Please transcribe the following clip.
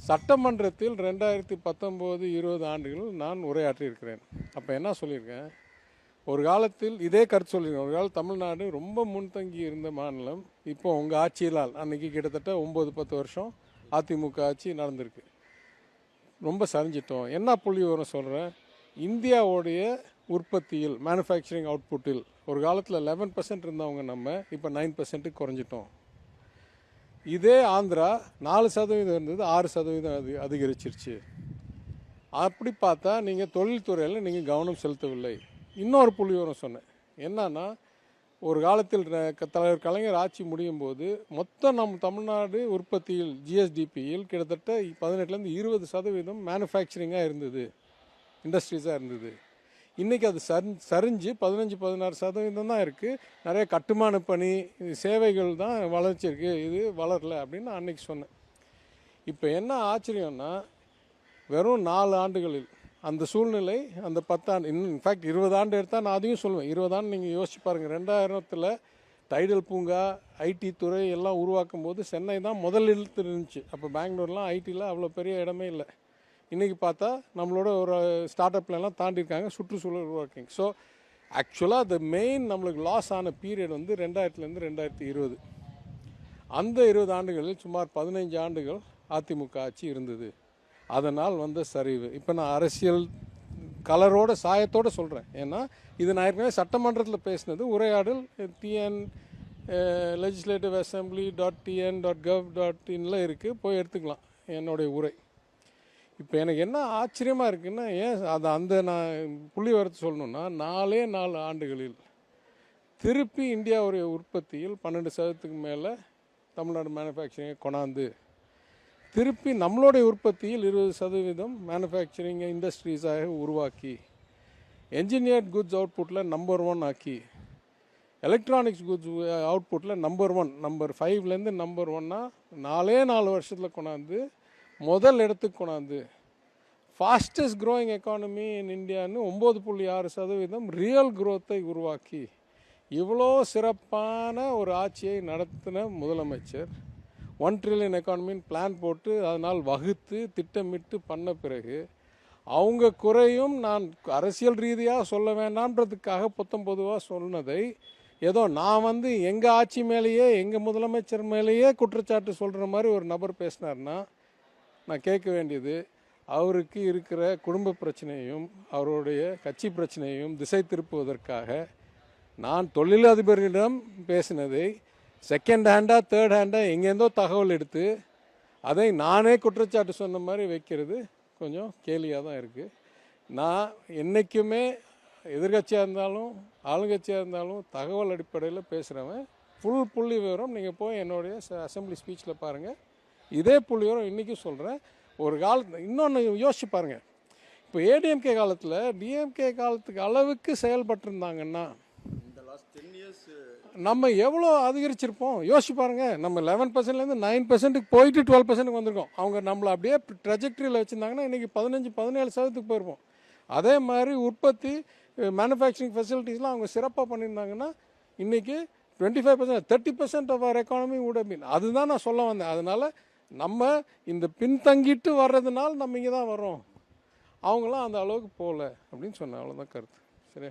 சட்டமன்றத்தில் 2019-20 ஆண்டுகள் நான் உரையாற்றியிருக்கிறேன். அப்போ என்ன சொல்லியிருக்கேன், ஒரு காலத்தில் இதே கருத்து சொல்லியிருக்கேன். ஒரு காலம் தமிழ்நாடு ரொம்ப முன்தங்கி இருந்த மாநிலம். இப்போ உங்கள் ஆட்சியிலால் அன்றைக்கி கிட்டத்தட்ட 9-10 வருஷம் அதிமுக ஆட்சி நடந்திருக்கு. ரொம்ப சரிஞ்சிட்டோம். என்ன புள்ளி விவரம் சொல்கிறேன், இந்தியாவுடைய உற்பத்தியில் மேனுஃபேக்சரிங் அவுட்புட்டில் ஒரு காலத்தில் 11% இருந்தவங்க நம்ம இப்போ 9% குறைஞ்சிட்டோம். இதே ஆந்திரா 4% இருந்தது 6% அதிகரிச்சிருச்சு. அப்படி பார்த்தா நீங்கள் தொழில்துறையில் நீங்கள் கவனம் செலுத்தவில்லை. இன்னொரு புள்ளி விவரம் சொன்னேன். என்னன்னா, ஒரு காலத்தில் தலைவர் கலைஞர் ஆட்சி முடியும் போது மொத்தம் நம் தமிழ்நாடு உற்பத்தியில் ஜிஎஸ்டிபியில் கிட்டத்தட்ட 18-20% மேனுஃபேக்சரிங்காக இருந்தது, இண்டஸ்ட்ரீஸாக இருந்தது. இன்றைக்கி அது சரிஞ்சு 15-16% தான் இருக்குது. நிறைய கட்டுமான பணி, சேவைகள் தான் வளர்ச்சி இருக்குது, இது வளரல அப்படின்னு அன்றைக்கி சொன்னேன். இப்போ என்ன ஆச்சரியம்னா, வெறும் 4 ஆண்டுகளில் அந்த சூழ்நிலை அந்த 10 ஆண்டு, இன்ஃபேக்ட் 20 ஆண்டு எடுத்தால் நான் அதையும் சொல்லுவேன். 20 ஆண்டு நீங்கள் யோசிச்சு பாருங்கள். 2000 டைடல் பூங்கா, ஐடி துறை எல்லாம் உருவாக்கும் போது சென்னை தான் முதல் இடத்துல இருந்துச்சு. அப்போ பெங்களூர்லாம் ஐடியில் அவ்வளோ பெரிய இடமே இல்லை. இன்றைக்கி பார்த்தா நம்மளோட ஒரு ஸ்டார்ட் அப்லாம் தாண்டியிருக்காங்க, சுற்றுச்சூழல் உருவாக்கிங்க. ஸோ ஆக்சுவலாக த மெயின் நம்மளுக்கு லாஸ் ஆன பீரியட் வந்து 2000-2020. அந்த 20 ஆண்டுகளில் சுமார் 15 ஆண்டுகள் அதிமுக ஆட்சி இருந்தது. அதனால் வந்த சரிவு. இப்போ நான் அரசியல் கலரோட சாயத்தோடு சொல்கிறேன். ஏன்னா இது நான் ஏற்கனவே சட்டமன்றத்தில் பேசினது, உரையாடல் TN legislative assembly.tn.gov.inல இருக்குது, போய் எடுத்துக்கலாம் என்னுடைய உரை. இப்போ எனக்கு என்ன ஆச்சரியமாக இருக்குன்னா, ஏன் அந்த நான் புள்ளி வரத்து சொல்லணுன்னா, 4 ஆண்டுகளில் திருப்பி இந்தியாவுடைய உற்பத்தியில் 12% மேலே தமிழ்நாடு மேனுஃபேக்சரிங்கை கொண்டாந்து, திருப்பி நம்மளுடைய உற்பத்தியில் 20% மேனுஃபேக்சரிங் இண்டஸ்ட்ரீஸாக உருவாக்கி, என்ஜினியர்ட் குட்ஸ் அவுட்புட்டில் நம்பர் 1 ஆக்கி, எலக்ட்ரானிக்ஸ் குட்ஸ் அவுட்புட்டில் நம்பர் 1, நம்பர் 5லேருந்து நம்பர் 1ஆக 4 வருஷத்தில் கொண்டாந்து முதல் இடத்துக்கு கொண்டாந்து, ஃபாஸ்டஸ்ட் க்ரோயிங் எக்கானமி இன் இந்தியான்னு 9.6% ரியல் குரோத்தை உருவாக்கி, இவ்வளோ சிறப்பான ஒரு ஆட்சியை நடத்தின முதலமைச்சர் 1 ட்ரில்லியன் எக்கானமின்னு பிளான் போட்டு அதனால் வகுத்து திட்டமிட்டு பண்ண பிறகு, அவங்க குறையும் நான் அரசியல் ரீதியாக சொல்ல வேண்டாம்ன்றதுக்காக பொதுவாக சொன்னதை ஏதோ நான் வந்து எங்கள் ஆட்சி மேலேயே எங்கள் முதலமைச்சர் மேலேயே குற்றச்சாட்டு சொல்கிற மாதிரி ஒரு நபர் பேசினார்னா, நான் கேட்க வேண்டியது, அவருக்கு இருக்கிற குடும்ப பிரச்சனையும் அவருடைய கட்சி பிரச்சனையும் திசை திருப்புவதற்காக நான் தொழிலதிபர்களிடம் பேசினதை செகண்ட் ஹேண்டாக தேர்ட் ஹேண்டாக எங்கேருந்தோ தகவல் எடுத்து அதை நானே குற்றச்சாட்டு சொன்ன மாதிரி வைக்கிறது கொஞ்சம் கேலியாக தான் இருக்குது. நான் என்றைக்குமே எதிர்கட்சியாக இருந்தாலும் ஆளுங்கட்சியாக இருந்தாலும் தகவல் அடிப்படையில் பேசுகிறவன். ஃபுல் புள்ளி விவரம் நீங்கள் போய் என்னுடைய அசம்பிளி ஸ்பீச்சில் பாருங்கள். இதே புள்ளி விவரம் இன்றைக்கும் சொல்கிறேன். ஒரு காலத்தில் இன்னொன்று யோசிச்சு பாருங்கள். இப்போ ஏடிஎம்கே காலத்தில் டிஎம்கே காலத்துக்கு அளவுக்கு செயல்பட்டிருந்தாங்கன்னா நம்ம எவ்வளோ அதிகரிச்சிருப்போம் யோசிச்சு பாருங்கள். நம்ம 11%லேருந்து 9%க்கு போயிட்டு 12%க்கு வந்திருக்கோம். அவங்க நம்மளை அப்படியே ட்ரெஜெக்டரியில் வச்சுருந்தாங்கன்னா இன்றைக்கி 15-17% போயிருப்போம். அதே மாதிரி உற்பத்தி மேனுஃபேக்சரிங் ஃபெசிலிட்டிஸ்லாம் அவங்க சிறப்பாக பண்ணியிருந்தாங்கன்னா இன்றைக்கி 25%, 30% of our economy would have been. அதுதான் நான் சொல்ல வந்தேன். அதனால் நம்ம இந்த பின்தங்கிட்டு வர்றதுனால நம்ம இங்கே தான் வரோம், அவங்களாம் அந்த அளவுக்கு போகல அப்படின்னு சொன்னேன். அவ்வளோதான் கருத்து. சரி.